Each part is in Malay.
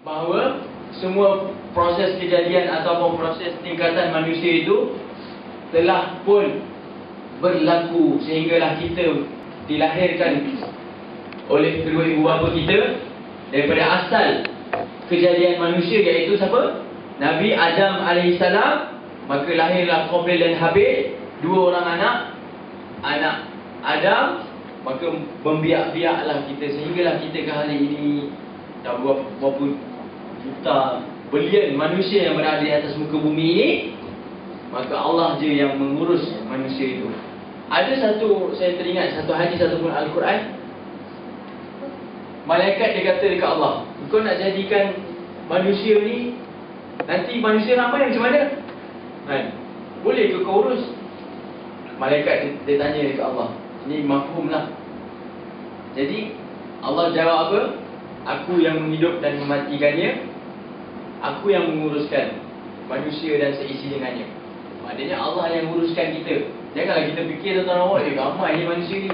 bahawa semua proses kejadian ataupun proses tingkatan manusia itu telah pun berlaku sehinggalah kita dilahirkan oleh kedua ibu bapa kita daripada asal kejadian manusia, iaitu siapa? Nabi Adam AS. Maka lahirlah Qabil dan Habil, dua orang anak Adam. Maka membiak-biaklah kita sehinggalah kita ke hari ini dah berapa juta bilion manusia yang berada di atas muka bumi ini. Maka Allah je yang mengurus manusia itu. Ada satu, saya teringat satu hadis ataupun Al-Quran. Malaikat dia kata dekat Allah, kau nak jadikan manusia ni, nanti manusia ramai macam mana? Boleh ke kau urus? Malaikat dia tanya dekat Allah. Ini mafhum lah. Jadi Allah jawab apa? Aku yang menghidup dan mematikannya, aku yang menguruskan manusia dan seisi dengannya. Maknanya Allah yang uruskan kita. Janganlah kita fikir tuan-tuan awak, ramai ni manusia ni,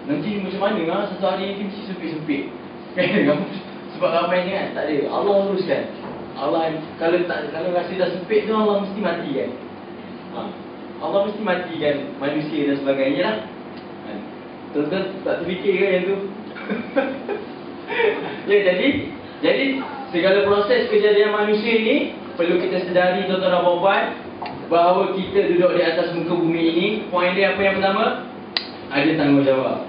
nanti macam mana satu hari ni mesti sempit-sempit. Sebab ramai ni kan? Tak ada. Allah uruskan. Allah kalau rasa dah sempit tu, Allah mesti matikan. Allah mesti matikan manusia dan sebagainya lah. Tuan-tuan tak terfikir ke yang tu? Ya, jadi segala proses kejadian manusia ini perlu kita sedari, tuan-tuan dan puan-puan, bahawa kita duduk di atas muka bumi ini. Poin dia apa yang pertama? Ada tanggungjawab.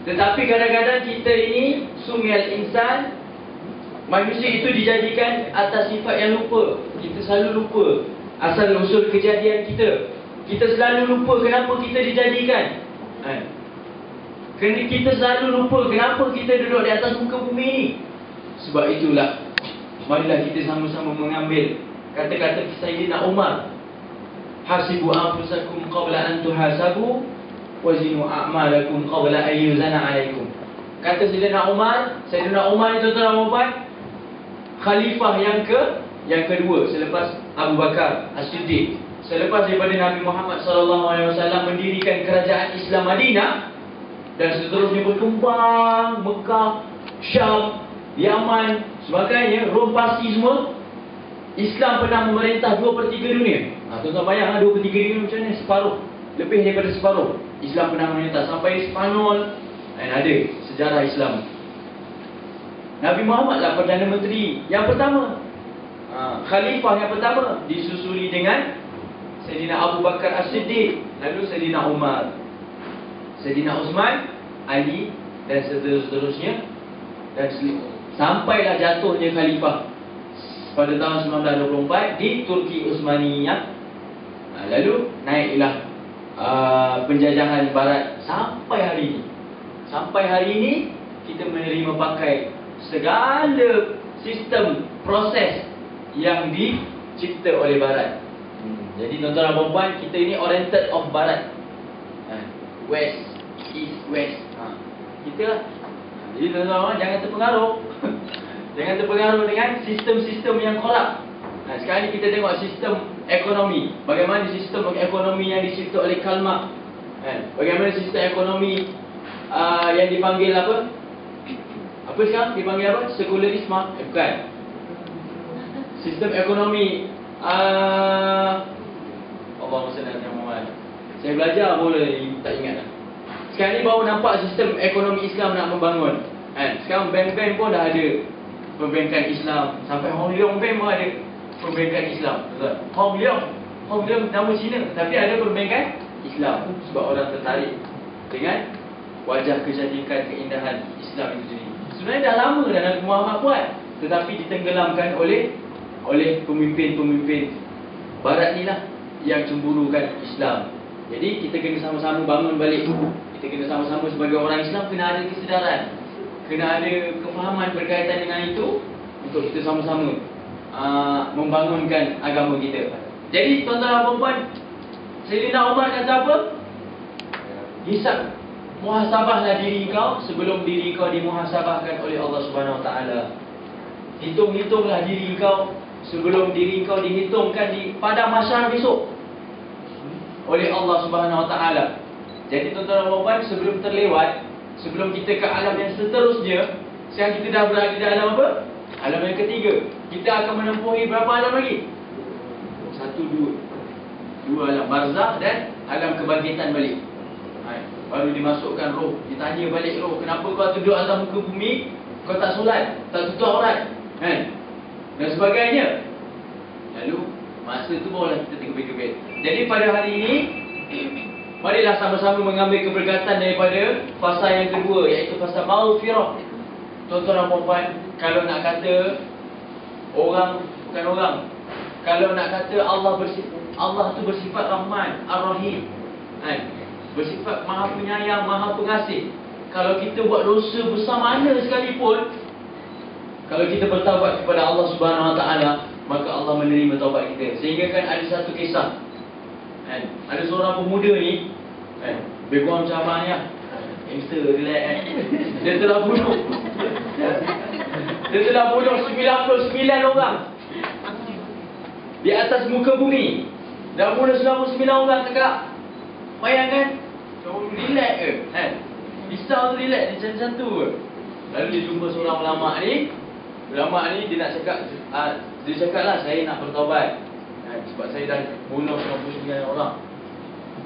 Tetapi kadang-kadang kita ini sumial insan, manusia itu dijadikan atas sifat yang lupa. Kita selalu lupa asal usul kejadian kita. Kita selalu lupa kenapa kita dijadikan. Kerana kita selalu lupa kenapa kita duduk di atas muka bumi ini. Sebab itulah, marilah kita sama-sama mengambil kata-kata Sayyidina Umar, hasibu anfusakum qabla an tuhasabu wazinu a'malakum qabla an yuzana alaikum. Kata Sayyidina Umar itu tuan-tuan, khalifah yang kedua selepas Abu Bakar As-Siddiq, selepas daripada Nabi Muhammad SAW mendirikan kerajaan Islam Madinah dan seterusnya berkembang, Mekah, Syam, Yaman, sebagainya, Rom, Parsi semua. Islam pernah memerintah 2/3 dunia. Tuan-tuan bayang 2/3 dunia macam mana? Separuh, lebih daripada separuh Islam pernah memerintah. Sampai Spanyol ada sejarah Islam. Nabi Muhammad lah Perdana Menteri yang pertama, Khalifah yang pertama, disusuli dengan Sayyidina Abu Bakar As-Siddiq, lalu Sayyidina Umar, Sayyidina Uthman, Ali dan seterusnya. Dan sampailah jatuhnya Khalifah pada tahun 1924 di Turki Uthmaniyah. Lalu naiklah penjajahan Barat sampai hari ini. Sampai hari ini kita menerima pakai segala sistem proses yang dicipta oleh Barat. Jadi tuan-tuan dan puan-puan, kita ini oriented of Barat, West, East, West. Kita lah. Jadi tuan-tuan jangan terpengaruh. Jangan terpengaruh dengan sistem-sistem yang korup. Sekarang ni kita tengok sistem ekonomi. Bagaimana sistem ekonomi yang dicipta oleh Karl Marx. Bagaimana sistem ekonomi yang dipanggil apa? Apa sekarang? Dipanggil apa? Sekularisme? Bukan. Sistem ekonomi Allahumma salli ala Muhammad. Saya belajar boleh tak ingat lah. Sekarang ni baru nampak sistem ekonomi Islam nak membangun. Sekarang bank-bank pun dah ada perbankan Islam. Sampai Hong Leong Bank pun ada perbankan Islam. Hong Leong nama Cina, tapi ada perbankan Islam. Sebab orang tertarik dengan wajah kecantikan, keindahan Islam itu sendiri. Sebenarnya dah lama dah Nabi Muhammad buat, tetapi ditenggelamkan oleh pemimpin-pemimpin Barat ni lah yang cemburukan Islam. Jadi kita kena sama-sama bangun balik. Kita kena sama-sama sebagai orang Islam kena ada kesedaran, kena ada kefahaman berkaitan dengan itu, untuk kita sama-sama membangunkan agama kita. Jadi tuan-tuan dan puan-puan, Sayyidina Umar kata apa? Hisab, muhasabahlah diri kau sebelum diri kau dimuhasabahkan oleh Allah Subhanahu Wa Taala. Hitung-hitunglah diri kau sebelum diri kau dihitungkan di padang mahsyar besok oleh Allah Subhanahu Wa Taala. Jadi tuan-tuan dan puan-puan, sebelum terlewat, sebelum kita ke alam yang seterusnya, Sekarang kita dah berada di alam apa? Alam yang ketiga. Kita akan menempuhi berapa alam lagi? Satu, dua alam, barzakh dan alam kebangkitan balik. Baru dimasukkan roh. Ditanya balik roh, kenapa kau duduk atas muka bumi, kau tak solat, tak tutup aurat, dan sebagainya. Lalu masa tu barulah kita terkebit-kebit. Jadi pada hari ini, marilah sama-sama mengambil keberkatan daripada fasa yang kedua, iaitu fasa maghfirah. Tuan-tuan dan puan-puan, kalau nak kata orang, bukan orang, kalau nak kata Allah tu bersifat Rahman, Ar-Rahim, bersifat Maha Penyayang, Maha Pengasih. Kalau kita buat dosa besar mana sekalipun, kalau kita bertaubat kepada Allah Subhanahu Wa Taala, maka Allah menerima taubat kita. Sehingga kan ada satu kisah, ada seorang pemuda ni, lebih kurang macam abang ni lah, gangster relax, dia telah bunuh 99 orang di atas muka bumi. Dah bunuh 99 orang cakap. Bayangkan, relax ke? Risau tu relax, dia macam tu ke? Lalu dia jumpa seorang ulama ni. Ulama ni dia nak cakap, dia cakap lah, saya nak bertaubat, sebab saya dah bunuh 99 orang.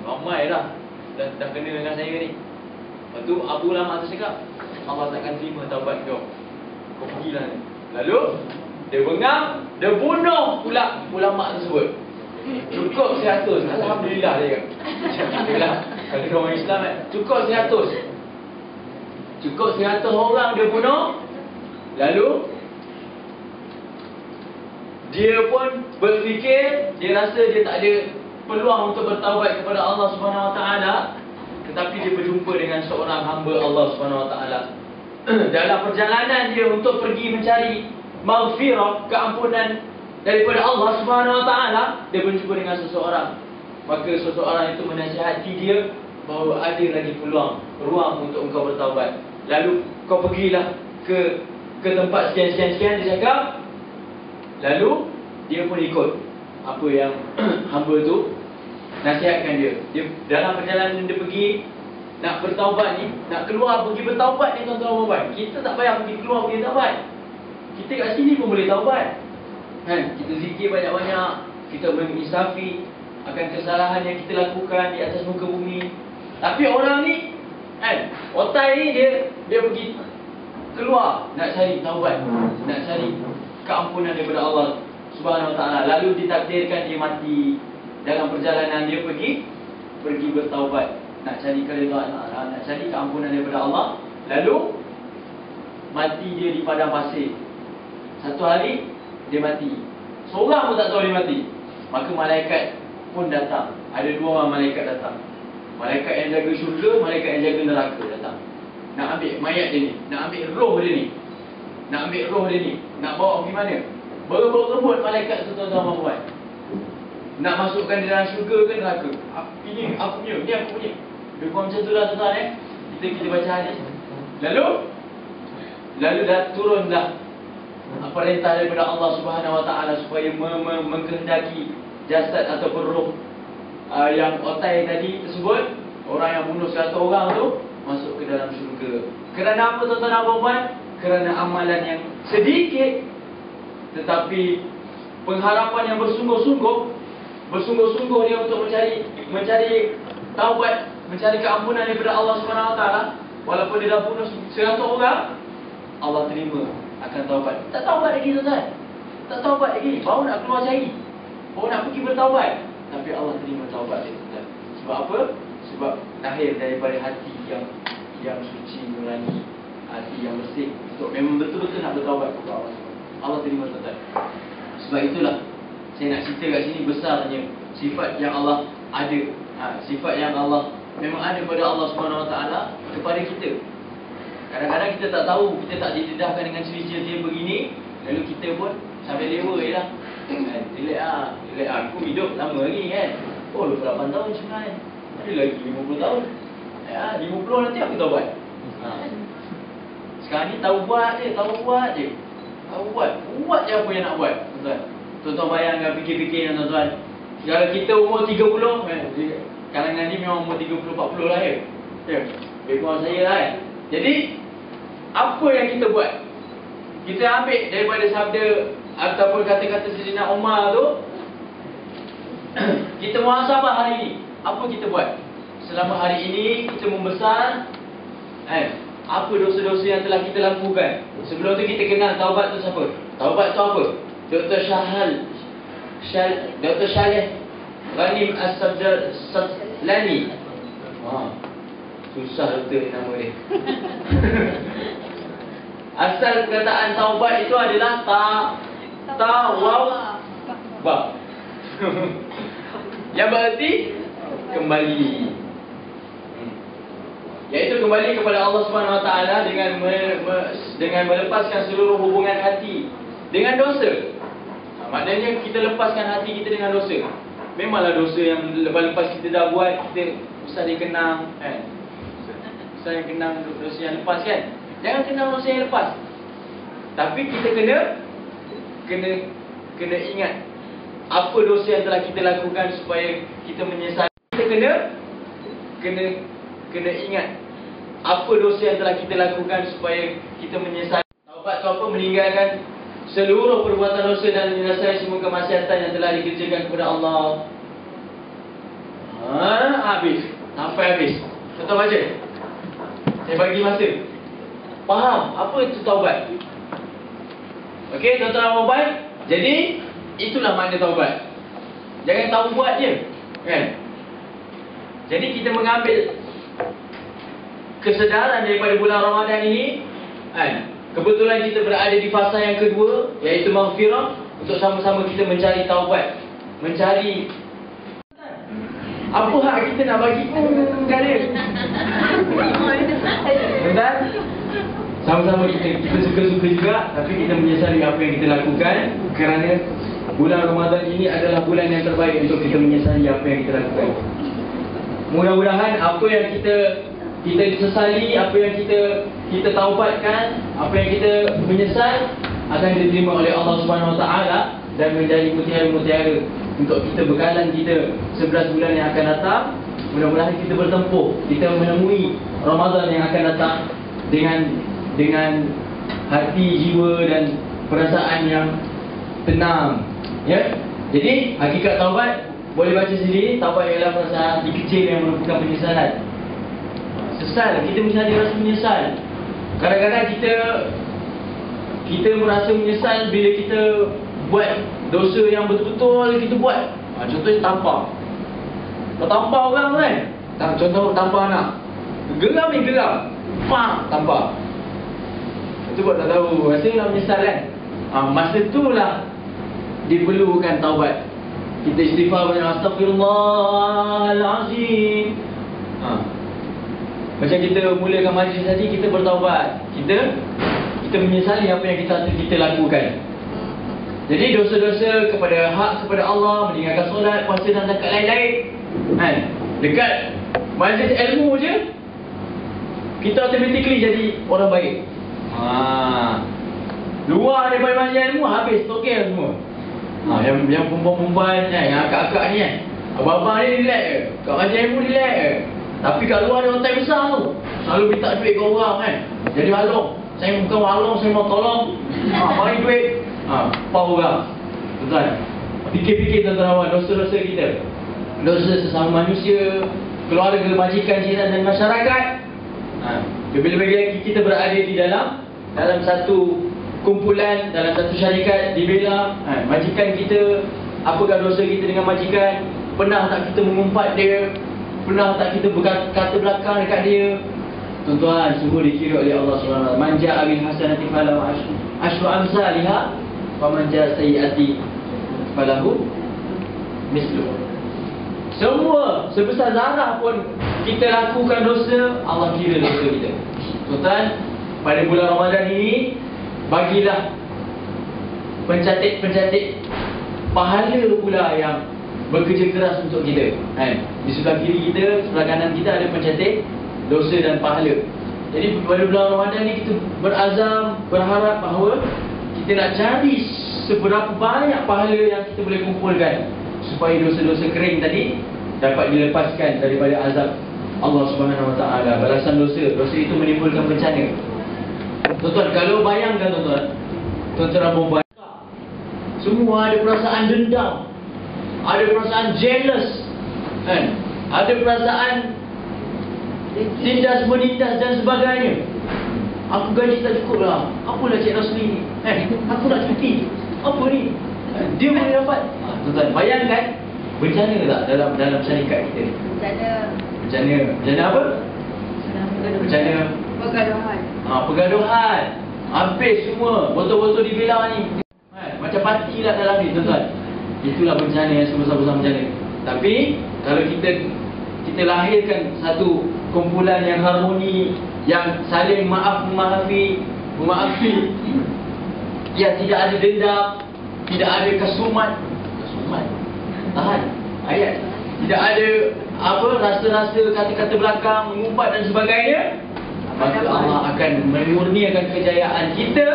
Ramai dah kena dengan saya ni. Lepas tu Abu Ulama tu cakap, Allah takkan terima taubat kau, kau pergilah ni. Lalu dia bengang, dia bunuh pula ulama tersebut. Cukup 100. Alhamdulillah dia kata. Kalau orang Islam cukup 100. Cukup 100 orang dia bunuh. Lalu dia pun berfikir, dia rasa dia tak ada peluang untuk bertaubat kepada Allah Subhanahu Wa Taala. Tetapi dia berjumpa dengan seorang hamba Allah Subhanahu Wa Taala. Dalam perjalanan dia untuk pergi mencari maghfirah, keampunan daripada Allah Subhanahu Wa Taala, dia berjumpa dengan seseorang. Maka seseorang itu menasihati dia bahawa ada lagi peluang, ruang untuk engkau bertaubat. Lalu kau pergilah ke tempat sekian-sekian, dia cakap. Lalu dia pun ikut apa yang hamba tu nasihatkan dia. Dia dalam perjalanan dia pergi nak bertaubat ni, nak keluar pergi bertaubat ni, tuan-tuan dan puan. Kita tak payah pergi keluar pergi taubat. Kita kat sini pun boleh taubat. Kita zikir banyak-banyak, kita mengisafi akan kesalahan yang kita lakukan di atas muka bumi. Tapi orang ni, otak ni dia pergi keluar nak cari taubat, nak cari keampunan daripada Allah Subhanahu Wa Taala. Lalu ditakdirkan dia mati dalam perjalanan dia pergi bertaubat, nak cari keridhaan, nak cari keampunan daripada Allah. Lalu mati dia di padang pasir. Satu hari dia mati, seorang pun tak tahu dia mati. Maka malaikat pun datang. Ada 2 orang malaikat datang. Malaikat yang jaga syurga, malaikat yang jaga neraka datang. Nak ambil mayat dia ni, nak ambil roh dia ni, nak bawa pergi mana? Berebut-rebut malaikat tu, tuan-tuan dan puan. Nak masukkan dia dalam syurga ke neraka. Ini aku punya, ni aku punya. Dia buat macam tu lah, tuan-tuan. Kita baca hadis. Lalu dah turunlah perintah daripada Allah Subhanahu Wa Taala supaya mengkehendaki jasad ataupun roh yang otai tadi tersebut, orang yang bunuh 100 orang tu, masuk ke dalam syurga. Kerana apa, tuan-tuan dan puan? Kerana amalan yang sedikit, tetapi pengharapan yang bersungguh-sungguh dia untuk mencari taubat, mencari keampunan daripada Allah Subhanahu Wa Taala. Walaupun dia dah bunuh 100 orang, Allah terima akan taubat. Tak taubat lagi, tuan-tuan. Tak taubat lagi, baru nak keluar cari, baru nak pergi bertaubat. Tapi Allah terima taubat dia, tuan-tuan. Sebab apa? Sebab lahir daripada hati yang suci, nurani, hati yang bersih, untuk memang betul-betul nak bertaubat kepada Allah. Allah terima, tuan-tuan. Sebab itulah saya nak cerita kat sini besarnya sifat yang Allah ada. Sifat yang Allah memang ada pada Allah Subhanahu Wa Taala kepada kita. Kadang-kadang kita tak tahu, kita tak didedahkan dengan cerita-cerita begini, lalu kita pun sambil lewa je lah. Relax aku hidup lama lagi kan. 28 tahun sebenarnya, ada lagi 50 tahun. 50 nanti aku taubat. Sekarang ni tahu buat je. Buat je apa yang nak buat, tuan-tuan. Tuan-tuan bayangkan, fikir-fikir tuan-tuan. Kalau kita umur 30, kalangan ni memang umur 30-40 lah ya. Lebih kurang saya lah kan. Jadi apa yang kita buat? kita ambil daripada sabda ataupun kata-kata Sayyidina Umar tu, kita muhasabah hari ini. Apa kita buat? Selama hari ini kita membesar, apa dosa-dosa yang telah kita lakukan. Sebelum tu kita kenal taubat tu siapa? Taubat tu apa? Dr. Syalih Ghanim As-Sadlani. Susah betul nama dia. Asal perkataan taubat itu adalah tawab. Yang berarti kembali. Iaitu kembali kepada Allah Subhanahu Wa Taala dengan melepaskan seluruh hubungan hati dengan dosa. Maknanya kita lepaskan hati kita dengan dosa. Memanglah dosa yang lepas kita dah buat, kita usah dikenang, usah yang kenang dosa yang lepas kan. Jangan kenang dosa yang lepas. Tapi kita kena ingat apa dosa yang telah kita lakukan supaya kita menyesali. Kita kena ingat apa dosa yang telah kita lakukan supaya kita menyesali. Taubat tu apa? Meninggalkan seluruh perbuatan dosa dan menyelesaikan semua kemaksiatan yang telah dikerjakan kepada Allah. Habis. Sampai habis. Tuan baca. Saya bagi masa. Faham apa itu taubat? Okey, tuan-tuan Abang. Jadi, itulah makna taubat. Jangan tahu buat je. Kan? Jadi kita mengambil kesedaran daripada bulan Ramadan ini, kan? Kebetulan kita berada di fasa yang kedua, iaitu maghfirah, untuk sama-sama kita mencari taubat, mencari apa hak kita nak bagi kali. Betul? Sama-sama kita suka-suka juga, tapi kita menyesali apa yang kita lakukan, kerana bulan Ramadan ini adalah bulan yang terbaik untuk kita menyesali apa yang kita lakukan. Mudah-mudahan apa yang kita sesali, apa yang kita taubatkan, apa yang kita menyesal akan diterima oleh Allah Subhanahu Wa Taala dan menjadi mutiara-mutiara untuk kita bekalan kita 11 bulan yang akan datang. Mudah-mudahan kita bertempuh, kita menemui Ramadan yang akan datang dengan hati, jiwa dan perasaan yang tenang. Ya. Jadi hakikat taubat boleh baca sendiri. Taubat ialah perasaan hati kecil yang merupakan penyesalan. Sesal, kita mesti ada rasa menyesal. Kadang-kadang kita merasa menyesal bila kita buat dosa yang betul-betul kita buat. Contohnya tampar. Kalau tampar orang kan, contoh tampar anak, geram ni geram, tampar. Itu buat tak tahu, rasa nak menyesal kan. Masa itulah diperlukan taubat. Kita istighfar banyak, Astaghfirullahalazim. Macam kita mulakan majlis tadi, kita bertaubat. Kita menyesali apa yang kita lakukan. Jadi dosa-dosa kepada Allah, meninggalkan solat, puasa dan zakat lain-lain, kan? Dekat majlis ilmu je, kita automatically jadi orang baik. Luar daripada majlis ilmu, habis tokeh semua. Yang perempuan-perempuan, yang akak-akak ni kan, abang-abang ni relax je, kat majlis ilmu relax je. Tapi kat luar dia otak besar tu, selalu minta duit ke orang kan. Jadi walong, saya bukan walong, saya mau tolong, bagi duit. Pau orang. Betul. Fikir-fikir tentang awak dosa-dosa kita, dosa sesama manusia, keluarga, majikan, jiran dan masyarakat. Lebih-lebih lagi kita berada di dalam satu kumpulan, dalam satu syarikat dibela. Majikan kita, apakah dosa kita dengan majikan? Pernah tak kita mengumpat dia? Pernah tak kita berkata belakang dekat dia? Tuan-tuan, semua dikira oleh Allah SWT. Man ja'a bil hasanati falahu asyru amsalihha wa man ja'a sayyi'ati falahu mislu. Semua sebesar zarah pun kita lakukan dosa, Allah kira dosa kita. Tuan-tuan, pada bulan Ramadan ini, bagilah pencatat pahala pula yang bekerja keras untuk kita. Di sebelah kiri kita, sebelah kanan kita ada pencatat dosa dan pahala. Jadi pada bulan Ramadan ni kita berazam, berharap bahawa kita nak cari seberapa banyak pahala yang kita boleh kumpulkan supaya dosa-dosa kering tadi dapat dilepaskan daripada azab Allah Subhanahu Wa Taala. Balasan dosa itu menimbulkan bencana. Tuan-tuan, kalau bayangkan tuan-tuan, tuan-tuan dan puan-puan. Semua ada perasaan dendam, ada perasaan jealous, kan? Ada perasaan tindas menindas dan sebagainya. Aku gaji tak cukup lah, apalah Cik Rosli ni, aku nak cuti, apa ni? Dia boleh dapat. Tuan-tuan, bayangkan bencana tak dalam syarikat kita? Bencana apa? Bencana Pergaduhan. Pergaduhan. Habis semua botol-botol dibelah ni. Macam parti lah dalam ni, tuan-tuan. Itulah bencana yang sebesar-besar bencana. Tapi kalau kita lahirkan satu kumpulan yang harmoni, yang saling memaafkan, yang tidak ada dendam, tidak ada kasumat. Tahan ayat. Tidak ada rasa-rasa kata-kata belakang, mengumpat dan sebagainya. Maka Allah akan memurniakan kejayaan kita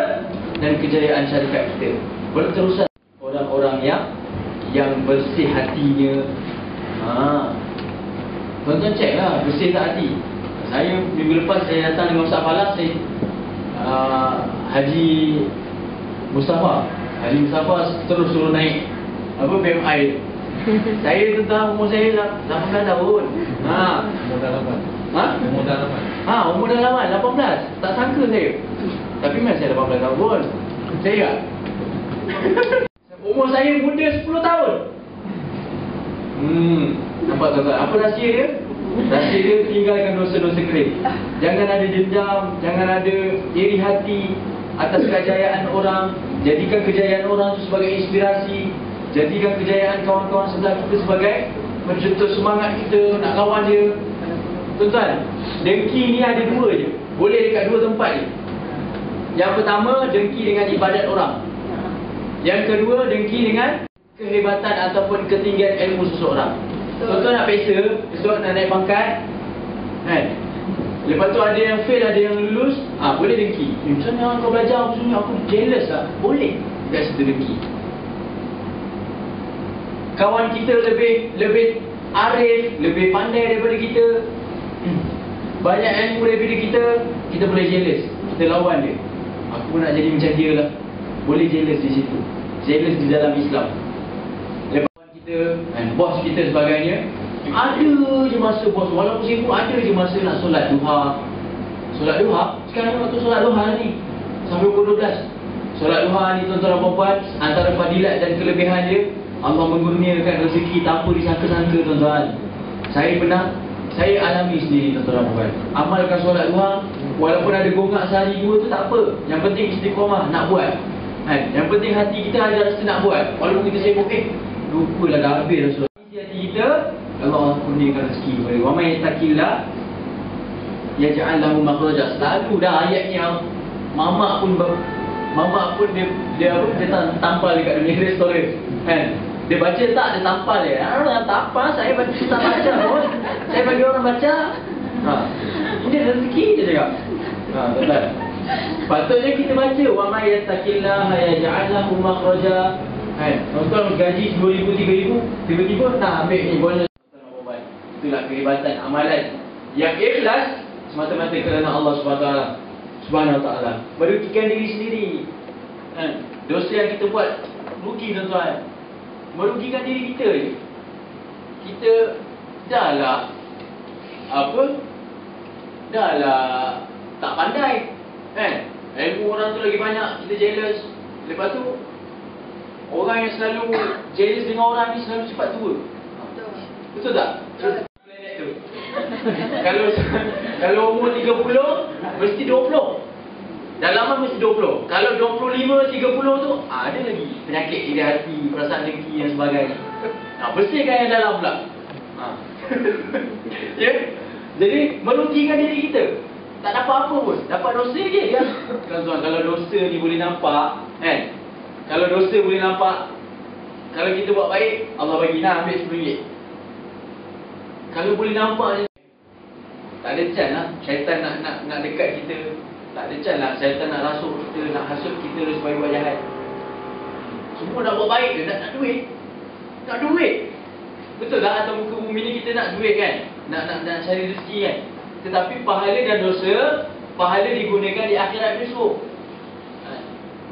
dan kejayaan syarikat kita. Berterusan orang-orang yang bersih hatinya. Tuan-tuan cek lah, bersih tak hati. Saya minggu lepas saya datang dengan Ustaz Falas, Haji Mustafa terus suruh naik BMI. Saya tentang umur saya dah 18 tahun. Umur dah 18. Tak sangka saya. Tapi memang saya 18 tahun. Saya tak? Umur saya muda 10 tahun. Nampak tuan-tuan? Apa rahsia dia? Rahsia dia tinggalkan dosa-dosa kering. Jangan ada dendam, jangan ada iri hati atas kejayaan orang. Jadikan kejayaan orang itu sebagai inspirasi. Jadikan kejayaan kawan-kawan sebelah kita sebagai mencetus semangat kita nak lawan dia. Tuan-tuan, dengki ni ada dua je. Boleh dekat dua tempat je. Yang pertama, dengki dengan ibadat orang. Yang kedua, dengki dengan kehebatan ataupun ketinggian ilmu seseorang. Tuan-tuan nak peksa, esok nak naik pangkat, kan? Lepas tu ada yang fail, ada yang lulus, boleh dengki. Macam mana kau belajar aku sini, aku jealous lah. Boleh dekat situ dengki. Kawan kita lebih arif, lebih pandai daripada kita, banyak ilmu daripada kita boleh jealous. Kita lawan dia. Aku nak jadi macam dia lah. Boleh jealous di situ. Jealous di dalam Islam. Lepas kita, bos kita sebagainya, ada je masa bos, walaupun sibuk, ada je masa nak solat duha. Solat duha, sekarang waktu solat duha ni sampai pukul 12. Solat duha ni tuan-tuan dan puan-puan, antara fadilat dan kelebihan dia, Allah mengurniakan rezeki tanpa disangka-sangka, tuan-tuan. Saya alami sendiri, tuan-tuan dan puan. Amalkan solat duha, walaupun ada gongak sehari dua tu tak apa. Yang penting istiqamah nak buat. Yang penting hati kita ada rasa nak buat. Walaupun kita sibuk, lupalah dah habis dah solat. Isi hati kita, Allah kurniakan rezeki kepada wa may yattaqillah yaj'al lahu makhraja. Selalu dah ayatnya Mama pun dia tampal dekat dunia restoran, kan? Dia baca tak, dia tampal dia. Tak apa, saya baca tak baca pun. Saya bagi orang baca. Ini rezeki dia cakap. Betul. Patutnya kita baca wa may yattaqillah yaj'al lahu makhraja. Tuan-tuan gaji 2,000, 3,000, tiba-tiba nak ambil ni bonus. Itulah kehebatan amalan yang ikhlas semata-mata kerana Allah Subhanahu Wa Taala. Merugikan diri sendiri. Dosa yang kita buat rugi, tuan-tuan. Merugikan diri kita je. Kita dah tak pandai, ilmu orang tu lagi banyak, kita jealous. Lepas tu orang yang selalu jealous dengan orang ni selalu cepat tua. Betul tak? Planet tu. Kalau umur 30 mesti 20. Dalaman mesti 20. Kalau 25, 30 tu ada lagi penyakit iri hati, perasaan dengki dan sebagainya. Bersihkan yang dalam pula. Ya? Jadi merugikan diri kita. Tak dapat apa pun, dapat dosa je ya. Tuan-tuan, kalau dosa ni boleh nampak, kalau dosa boleh nampak, kalau kita buat baik, Allah bagi ambil RM10. Kalau boleh nampak je, tak ada chance lah syaitan nak dekat kita. Tak ada chance lah syaitan nak rasuk kita, nak hasut kita supaya buat jahat. Semua nak buat baik je, nak duit. Nak duit. Betul tak? Atas muka bumi ni kita nak duit kan? Nak cari rezeki kan? Tetapi pahala dan dosa, pahala digunakan di akhirat besok.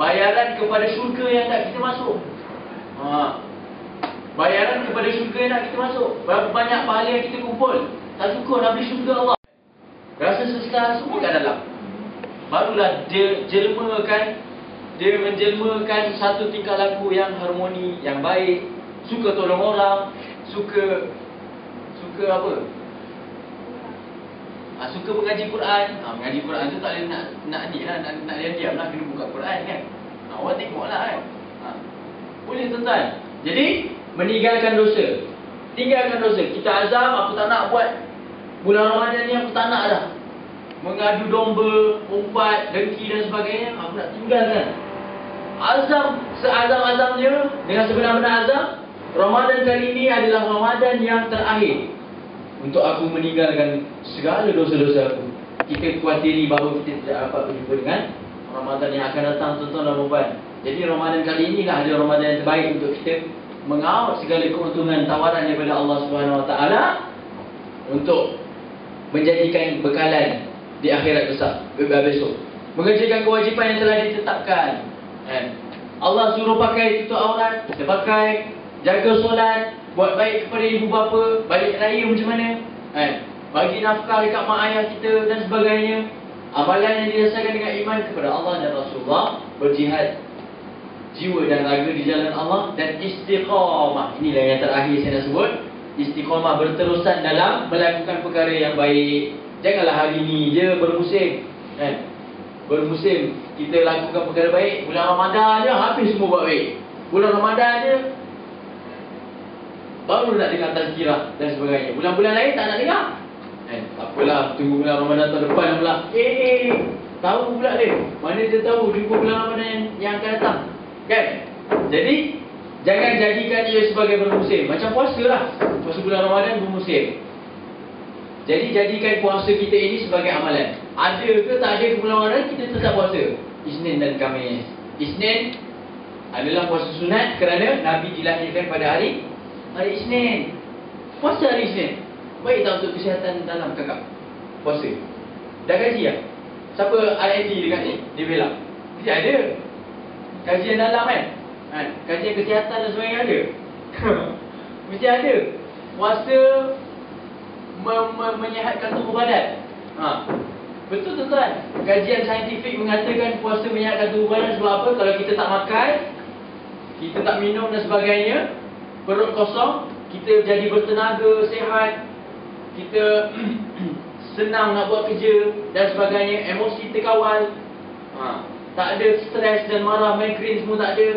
bayaran kepada syurga yang nak kita masuk. Bayaran kepada syurga yang nak kita masuk. Berapa banyak pahala yang kita kumpul, tak cukup nak beli syurga Allah. Rasa sesak semua kat dalam. Barulah dia menjelmakan satu tingkah laku yang harmoni, yang baik, suka tolong orang, suka apa? Suka mengaji Quran. Mengaji Quran tu tak boleh nak diam lah, kena buka Quran kan. Awak tengoklah kan. Boleh tuan-tuan. Jadi meninggalkan dosa. Tinggalkan dosa. Kita azam, aku tak nak buat bulan Ramadan ni, aku tak nak dah mengadu domba, umpat, dengki dan sebagainya. Aku nak tinggalkan. Azam, seazam-azamnya, dengan sebenar-benar azam, Ramadan kali ini adalah Ramadan yang terakhir untuk aku meninggalkan segala dosa-dosa aku. Kita kuatiri bahawa kita tidak dapat berjumpa dengan Ramadan yang akan datang, tuan-tuan dan puan. Jadi Ramadan kali ini lah adalah Ramadan yang terbaik untuk kita mengawal segala keuntungan tawaran daripada Allah Subhanahu Wa Taala untuk menjadikan bekalan di akhirat besok. Mengerjakan kewajipan yang telah ditetapkan. Allah suruh pakai tutup aurat, kita pakai, jaga solat, buat baik kepada ibu bapa, balik raya macam mana, bagi nafkah dekat mak ayah kita dan sebagainya. Amalan yang didasarkan dengan iman kepada Allah dan Rasulullah, berjihad jiwa dan raga di jalan Allah, dan istiqamah. Inilah yang terakhir saya nak sebut. Istiqamah, berterusan dalam melakukan perkara yang baik. Janganlah hari ni je bermusim, bermusim kita lakukan perkara baik. Bulan Ramadan je habis semua buat baik. Bulan Ramadan je baru nak dengar tazkirah dan sebagainya. Bulan-bulan lain tak nak dengar. Tak apalah, tunggu bulan Ramadan tahun depan pula. Tahu pula dia. Mana dia tahu jumpa bulan Ramadan yang akan datang. Kan? Jadi jangan jadikan ia sebagai bermusim. Macam puasa lah. Puasa bulan Ramadan bermusim. Jadi jadikan puasa kita ini sebagai amalan. Ada ke tak ada ke bulan Ramadan, kita tetap puasa Isnin dan Khamis. Isnin adalah puasa sunat kerana Nabi dilahirkan pada hari Isnin. Puasa hari Isnin baik tak untuk kesihatan dalam kakak? Puasa. Dah kaji tak? Siapa R&D dekat ni? Dia bilang mesti ada kajian dalam kan? Kajian kesihatan dan sebagainya ada. Mesti ada. Puasa menyihatkan tubuh badan. Betul tuan-tuan. Kajian saintifik mengatakan puasa menyihatkan tubuh badan. Sebab apa? Kalau kita tak makan, kita tak minum dan sebagainya, perut kosong, kita jadi bertenaga, sihat, kita senang nak buat kerja dan sebagainya, emosi terkawal, tak ada stres dan marah, migraine semua tak ada.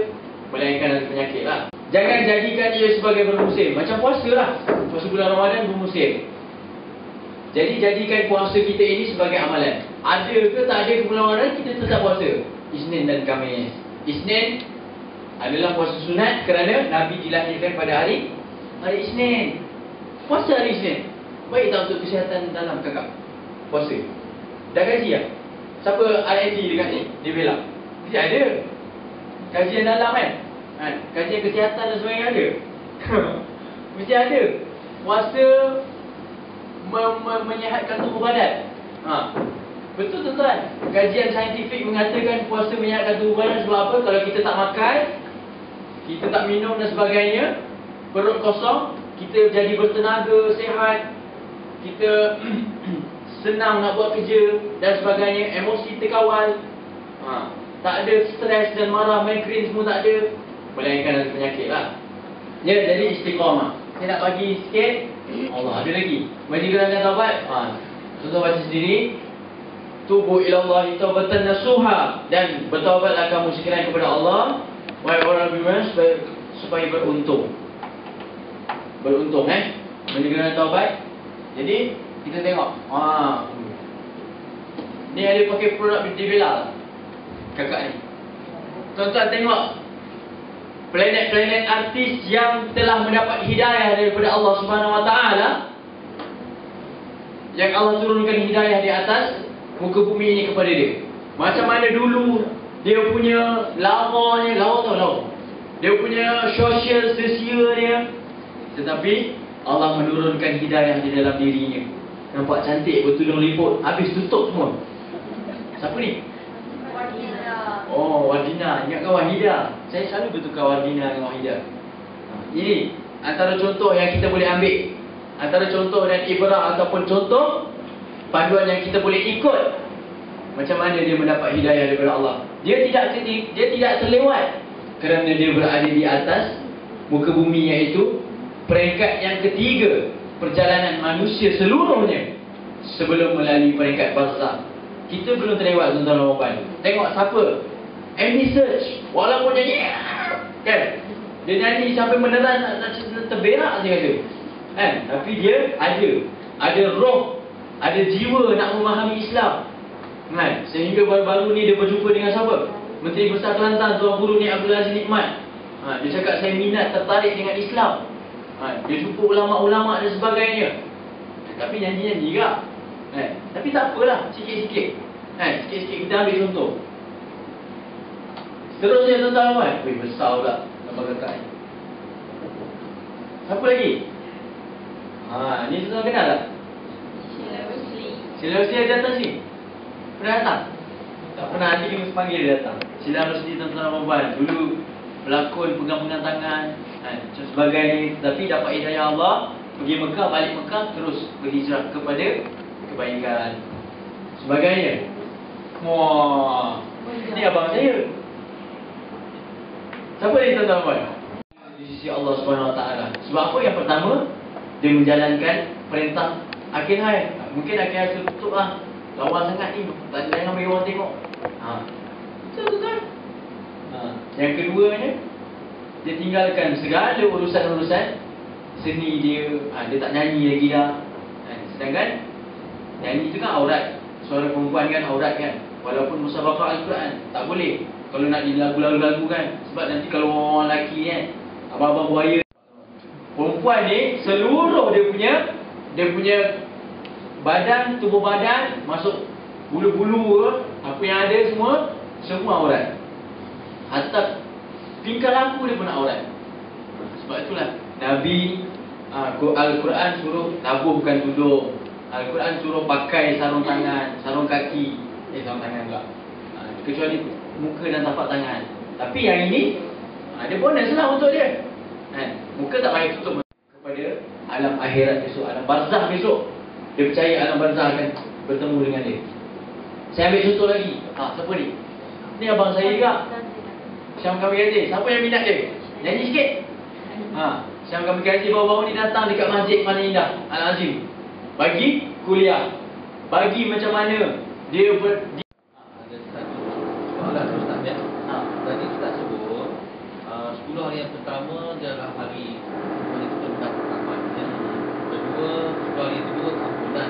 Melainkan ada penyakit lah. Jangan jadikan ia sebagai bermusim. Macam puasa lah. Puasa bulan Ramadan bermusim. Jadi jadikan puasa kita ini sebagai amalan. Ada ke tak ada ke bulan Ramadan, kita tetap puasa Isnin dan Khamis. Isnin adalah puasa sunat kerana Nabi dilahirkan pada hari Isnin. Puasa hari Isnin baik tak untuk kesihatan dalam kakak? Puasa. Dah kaji tak? Siapa R&D dekat ni? Dia bilang mesti ada. Kajian dalam kan? Kajian kesihatan dan sebagainya ada. Mesti ada. Puasa menyihatkan tubuh badan. Betul tuan-tuan. Kajian saintifik mengatakan puasa menyihatkan tubuh badan. Sebab apa? Kalau kita tak makan, kita tak minum dan sebagainya, perut kosong, kita jadi bertenaga, sihat, kita senang nak buat kerja dan sebagainya, emosi terkawal, tak ada stres dan marah, migraine semua tak ada. Melainkan ada penyakit lah. Ya, jadi istiqamah. Saya nak bagi sikit. Allah, ada lagi. Mari kerana taubat. Tuan-tuan baca sendiri. Tubu ilallahi taubatan nasuha, dan bertaubatlah kamu sekiranya kepada Allah, wahai orang beriman, supaya beruntung. Beruntung Mari kerana taubat. Jadi kita tengok. Ni ada pakai produk di Belal kakak ni. Tuan-tuan tengok planet-planet artis yang telah mendapat hidayah daripada Allah Subhanahu Wa Taala, yang Allah turunkan hidayah di atas muka bumi ini kepada dia. Macam mana dulu dia punya lawa tahu. Dia punya sosial dia, tetapi Allah menurunkan hidayah di dalam dirinya. Nampak cantik, bertudung liput, habis tutup semua. Siapa ni? Oh, Wardina. Ingatkan Wahidah. Saya selalu bertukar Wardina dengan Wahidah. Ini antara contoh yang kita boleh ambil. Antara contoh dan ibrah ataupun contoh panduan yang kita boleh ikut. Macam mana dia mendapat hidayah daripada Allah. Dia tidak terlewat kerana dia berada di atas muka bumi, iaitu peringkat yang ketiga perjalanan manusia seluruhnya sebelum melalui peringkat barzakh. Kita belum terlewat tuan-tuan dan puan. Tengok siapa? MD Search. Walaupun nyanyi kan, dia nyanyi sampai meneran nak terberak dia kata kan, tapi dia ada roh, ada jiwa nak memahami Islam kan. Sehingga baru-baru ni dia berjumpa dengan siapa? Menteri Besar Kelantan Tuan Guru Ni Abdul Aziz Nikmat. Dia cakap saya minat, tertarik dengan Islam. Dia jumpa ulama-ulama dan sebagainya. Tapi nyanyi-nyanyi juga. Tapi tak apalah, sikit-sikit. Sikit-sikit kita ambil contoh. Seterusnya tuan-tuan, weh besar pula gambar kakak ni. Siapa lagi? Ni tuan-tuan kenal tak? Sheila Rusli. Sheila Rusli ada datang sini? Pernah datang? Tak pernah, nanti kita mesti panggil dia datang. Sheila Rusli tuan-tuan dan puan, dulu pelakon pegang-pegang tangan dan sebagainya, tapi dapat hidayah Allah, pergi Mekah, balik Mekah, terus berhijrah kepada kebaikan sebagainya. Wah, ini abang saya. Siapa ni tuan-tuan dan puan? Di sisi Allah SWT. Sebab apa? Yang pertama, dia menjalankan perintah akhir hayat. Mungkin akhir hayat tutup lah, lawa sangat ni, jangan bagi orang tengok. Betul-betul. Yang keduanya, dia tinggalkan segala urusan-urusan seni dia. Dia tak nyanyi lagi dah. Sedangkan nyanyi tu kan aurat. Suara perempuan kan aurat kan. Walaupun musabaqah Al-Quran tak boleh kalau nak di lagu-lagu kan. Sebab nanti kalau orang lelaki kan, abang-abang buaya. Perempuan ni seluruh dia punya badan, tubuh badan, masuk bulu-bulu, apa yang ada semua aurat. Hatta tingkah laku dia pun aurat. Sebab itulah Nabi Al-Quran suruh tabuh bukan tudung. Al-Quran suruh pakai sarung tangan, sarung kaki. Sarung tangan pula. Kecuali muka dan tapak tangan. Tapi yang ini dia bonus lah untuk dia. Muka tak payah tutup. Kepada alam akhirat besok, alam barzakh besok. Dia percaya alam barzakh akan bertemu dengan dia. Saya ambil contoh lagi. Siapa ni? Ni abang saya juga. Syam Kami Gazi. Siapa yang minat dia? Nyanyi sikit. Syam Kami Gazi baru-baru ni datang dekat Masjid Mana Indah Al-Azim. Bagi kuliah. Bagi macam mana dia ada satu soalan Ustaz ya. Tadi Ustaz sebut 10 hari yang pertama adalah hari mana kita mendapat rahmatnya. Kedua, 10 hari kedua ampunan.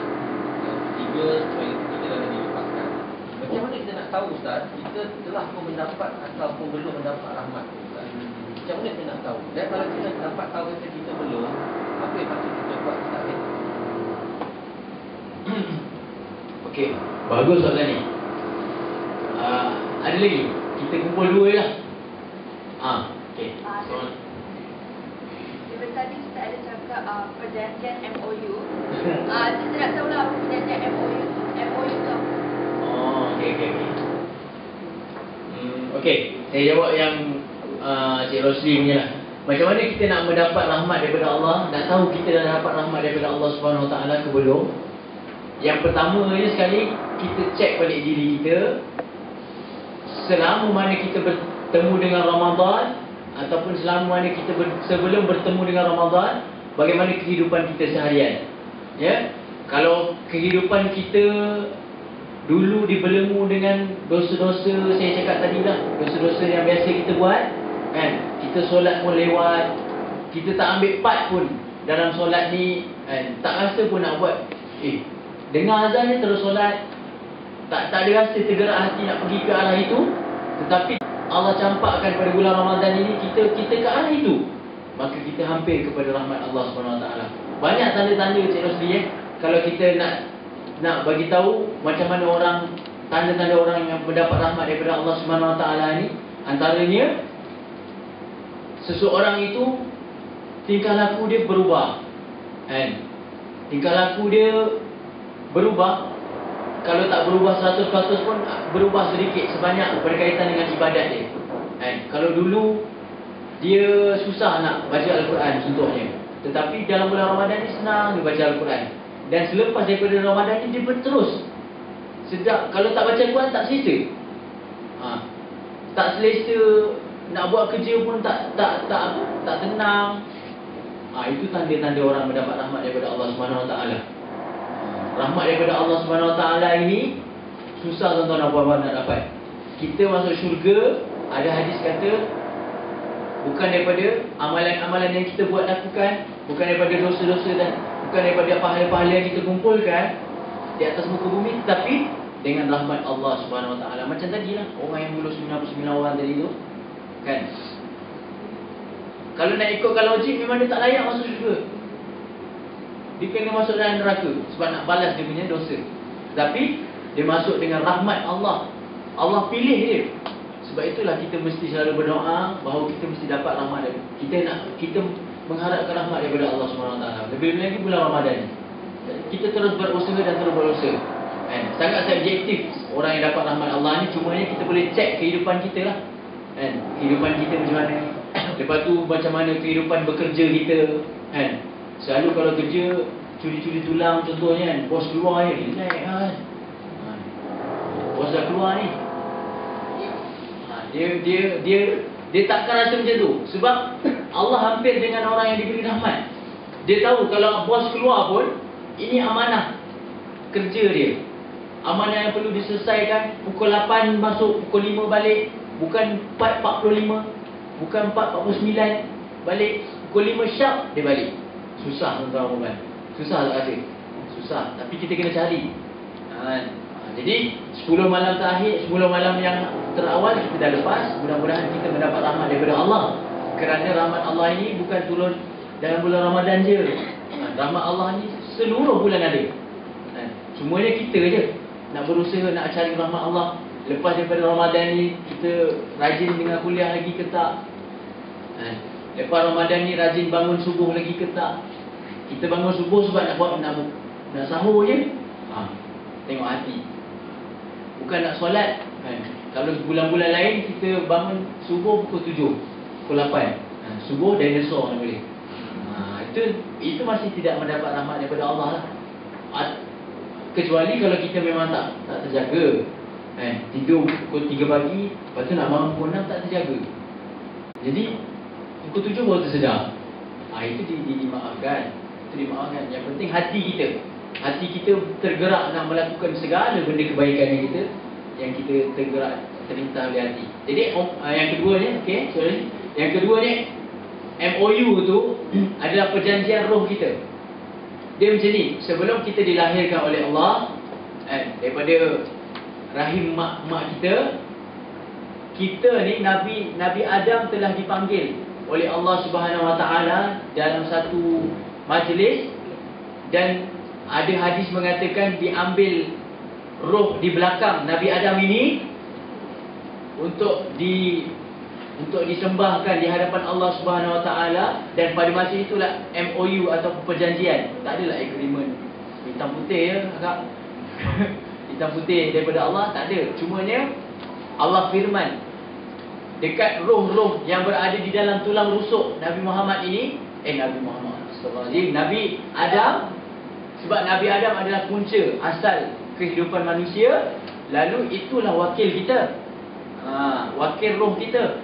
Yang ketiga, 10 hari ketiga adalah dilepaskan. Macam mana kita nak tahu Ustaz, kita telah pun mendapat ataupun belum mendapat rahmat Ustaz? Macam mana kita nak tahu? Dan kalau kita dapat tahu kita belum, apa yang patut kita buat Ustaz ya? Okey, bagus soalan ni. Ada lagi? Kita kumpul dua je lah. Okey. Daripada tadi Ustaz ada cakap perjanjian MOU. Kita nak tahu lah apa perjanjian MOU tu. MOU tu apa? Okey. Okey, saya jawab yang Cik Rosli punya lah. Macam mana kita nak mendapat rahmat daripada Allah, nak tahu kita dah dapat rahmat daripada Allah SWT ke belum? Yang pertamanya sekali, kita cek balik diri kita. Selama mana kita bertemu dengan Ramadan, ataupun selama mana kita sebelum bertemu dengan Ramadan, bagaimana kehidupan kita seharian. Ya, kalau kehidupan kita dulu dibelenggu dengan dosa-dosa, saya cakap tadi lah, dosa-dosa yang biasa kita buat kan, kita solat pun lewat, kita tak ambil part pun dalam solat ni kan, tak rasa pun nak buat. Dengar azan ni terus solat, tak ada rasa tergerak hati nak pergi ke arah itu. Tetapi Allah campakkan pada bulan Ramadan ini kita ke arah itu, maka kita hampir kepada rahmat Allah SWT. Banyak tanda-tanda Cik Rosli kalau kita nak bagi tahu macam mana orang, tanda-tanda orang yang mendapat rahmat daripada Allah SWT ni, antaranya seseorang itu tingkah laku dia berubah kan? Tingkah laku dia berubah kalau tak berubah 100% pun berubah sedikit sebanyak berkaitan dengan ibadat dia. Kalau dulu dia susah nak baca Al-Quran contohnya, tetapi dalam bulan Ramadan ni senang dia baca Al-Quran. Dan selepas daripada Ramadan ni dia berterus sedap. Kalau tak baca Al-Quran tak selesa. Tak selesa, nak buat kerja pun tak tenang. Itu tanda-tanda orang mendapat rahmat daripada Allah Subhanahu Wa Taala. Rahmat daripada Allah Subhanahu Wa Taala ini susah tuan-tuan dan puan-puan nak dapat. Kita masuk syurga, ada hadis kata, bukan daripada amalan-amalan yang kita buat lakukan, bukan daripada dosa-dosa dan bukan daripada pahala-pahala yang kita kumpulkan di atas muka bumi, tapi dengan rahmat Allah Subhanahu Wa Taala. Macam tadilah orang yang lulus 99 orang tadi tu, kan? Kalau nak ikutkan logik, memang dia tak layak masuk syurga. Dia kena masuk dalam neraka sebab nak balas dia punya dosa. Tapi dia masuk dengan rahmat Allah. Allah pilih dia. Sebab itulah kita mesti selalu berdoa bahawa kita mesti dapat rahmat dia. Kita mengharapkan rahmat daripada Allah Subhanahu Wa Taala. Lebih lagi bulan Ramadan ni. Kita terus berusaha dan terus berusaha. Sangat subjektif orang yang dapat rahmat Allah ni. Cumanya kita boleh cek kehidupan kita lah. Kehidupan kita macam mana. Lepas tu macam mana kehidupan bekerja kita. Selalu kalau kerja curi-curi tulang contohnya kan, bos keluar je, relax kan. Bos dah keluar ni. Dia takkan rasa macam tu. Sebab Allah hampir dengan orang yang diberi rahmat. Dia tahu kalau bos keluar pun, ini amanah kerja dia. Amanah yang perlu diselesaikan. Pukul 8 masuk, pukul 5 balik. Bukan 4.45, bukan 4.49 balik. Pukul 5 sharp dia balik. Susah tuan-tuan. Susah tak rasa? Susah. Tapi kita kena cari. Jadi 10 malam terakhir, 10 malam yang terawal kita dah lepas. Mudah-mudahan kita mendapat rahmat daripada Allah. Kerana rahmat Allah ini bukan turun dalam bulan Ramadan je. Rahmat Allah ni seluruh bulan ada. Semuanya kita je nak berusaha nak cari rahmat Allah. Lepas daripada Ramadan ni kita rajin dengan kuliah lagi ke tak? Lepas Ramadan ni rajin bangun subuh lagi ke tak? Kita bangun subuh sebab nak sahur je. Tengok hati. Bukan nak solat. Kalau bulan-bulan lain kita bangun subuh pukul 7, pukul 8. Subuh dinosaur nak boleh. Itu masih tidak mendapat rahmat daripada Allah lah. Kecuali kalau kita memang tak terjaga. Tidur pukul 3 pagi, lepas tu nak bangun pukul 6 tak terjaga. Jadi pukul 7 baru tersedar. Itu dimaafkan. Itu dimaafkan. Yang penting hati kita. Hati kita tergerak nak melakukan segala benda kebaikan yang kita tergerak terintah oleh hati. Jadi yang keduanya, yang keduanya MOU tu adalah perjanjian roh kita. Dia macam ni, sebelum kita dilahirkan oleh Allah daripada rahim mak kita ni Nabi Adam telah dipanggil oleh Allah Subhanahu Wa Taala dalam satu majlis, dan ada hadis mengatakan diambil roh di belakang Nabi Adam ini untuk disembahkan di hadapan Allah Subhanahu Wa Taala. Dan pada masa itulah MOU atau perjanjian. Tak adalah agreement hitam putih ya agak hitam putih daripada Allah, tak ada. Cumanya Allah firman dekat roh-roh yang berada di dalam tulang rusuk Nabi Muhammad ini, Nabi Adam. Sebab Nabi Adam adalah punca asal kehidupan manusia. Lalu itulah wakil kita, wakil roh kita.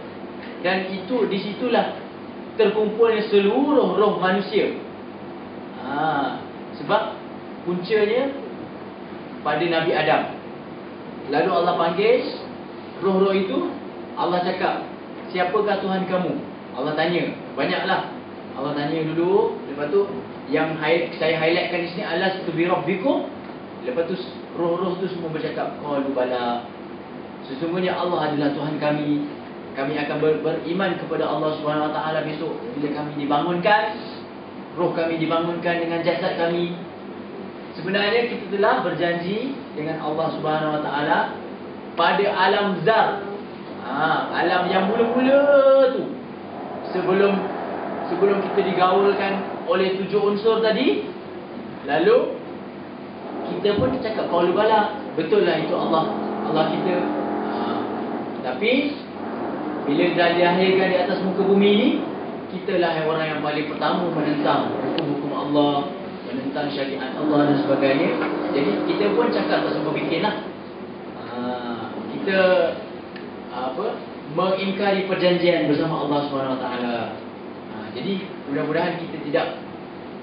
Dan disitulah terkumpulnya seluruh roh manusia. Sebab puncanya pada Nabi Adam. Lalu Allah panggil roh-roh itu. Allah cakap, siapakah Tuhan kamu? Allah tanya, banyaklah. Allah tanya dulu. Lepas tu yang saya highlightkan di sini, alastu bi rabbikum. Lepas tu roh-roh tu semua bercakap, qalu bala. Sesungguhnya Allah adalah Tuhan kami. Kami akan beriman kepada Allah Subhanahu Wa Taala besok bila kami dibangunkan. Roh kami dibangunkan dengan jasad kami. Sebenarnya kita telah berjanji dengan Allah Subhanahu Wa Taala pada alam zar. Alam yang mula-mula tu. Sebelum kita digaulkan oleh 7 unsur tadi. Lalu kita pun cakap qaulu bala, betul lah itu Allah kita. Tapi bila dah dilahirkan di atas muka bumi ini, kita lah orang yang paling pertama menentang hukum-hukum Allah, menentang syariat Allah dan sebagainya. Jadi kita pun cakap tak sempat fikirlah. Kita mengingkari perjanjian bersama Allah SWT. Jadi mudah-mudahan kita tidak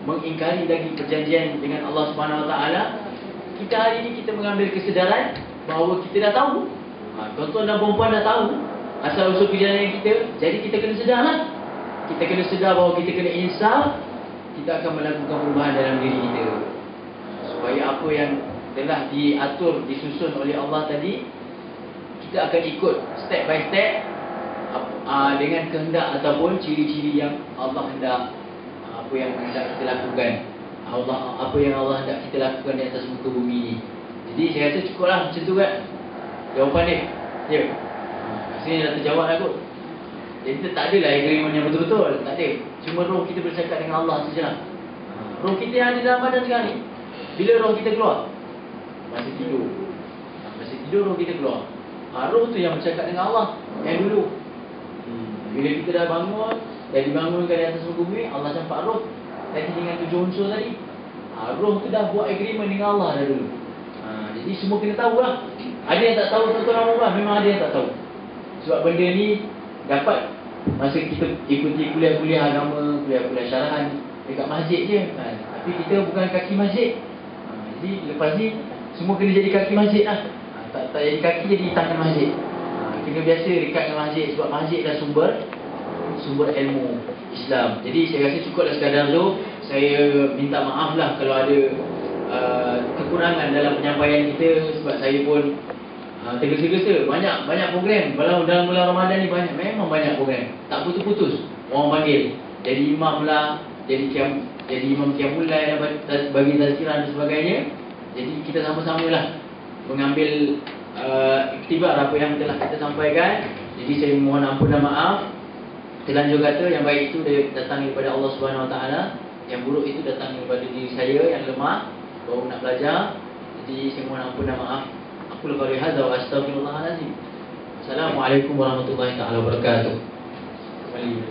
mengingkari lagi perjanjian dengan Allah SWT. Kita hari ini kita mengambil kesedaran bahawa kita dah tahu, tuan-tuan dan perempuan dah tahu asal usul perjanjian kita. Jadi kita kena sedarlah. Kita kena sedar bahawa kita kena insaf. Kita akan melakukan perubahan dalam diri kita, supaya apa yang telah diatur, disusun oleh Allah tadi, kita akan ikut step by step dengan kehendak ataupun ciri-ciri yang Allah hendak, apa yang hendak kita lakukan, apa yang Allah hendak kita lakukan di atas muka bumi ini. Jadi saya rasa cukuplah macam tu kan jawapan dia. Ya. Rasanya dah terjawab lah kot. Jadi kita tak adalah agreement yang betul-betul. Tak ada. Cuma roh kita bercakap dengan Allah sajalah. Roh kita yang ada dalam badan sekarang ni, bila roh kita keluar? Masa tidur. Masa tidur roh kita keluar. Roh tu yang bercakap dengan Allah yang dulu. Bila kita dah bangun, dah dibangunkan di atas muka bumi, Allah campak roh tadi dengan 7 unsur tadi. Roh tu dah buat agreement dengan Allah dah dulu. Jadi semua kena tahu lah. Ada yang tak tahu tuan-tuan dan, memang ada yang tak tahu. Sebab benda ni dapat masa kita ikuti kuliah-kuliah agama, kuliah-kuliah syarahan dekat masjid je kan. Tapi kita bukan kaki masjid. Jadi lepas ni semua kena jadi kaki masjid lah. Tak jadi kaki, jadi tangan masjid. Kena biasa dekat dengan masjid, sebab masjid dah sumber ilmu Islam. Jadi saya rasa cukuplah sekadar tu. Saya minta maaf lah kalau ada kekurangan dalam penyampaian kita, sebab saya pun tergesa-gesa. Banyak program. Kalau dalam bulan Ramadan ni memang banyak program. Tak putus-putus. Orang panggil jadi imam lah, jadi imam qiyamul lail, bagi tazkirah dan sebagainya. Jadi kita sama-sama lah mengambil iktibar apa yang telah kita sampaikan. Jadi saya mohon ampun dan maaf. Terlanjur kata, yang baik itu datang daripada Allah SWT, yang buruk itu datang daripada diri saya yang lemah, baru nak belajar. Jadi saya mohon ampun dan maaf. Aku qawli hadza wa astaghfirullahalazim. Assalamualaikum warahmatullahi taala wabarakatuh. Kembali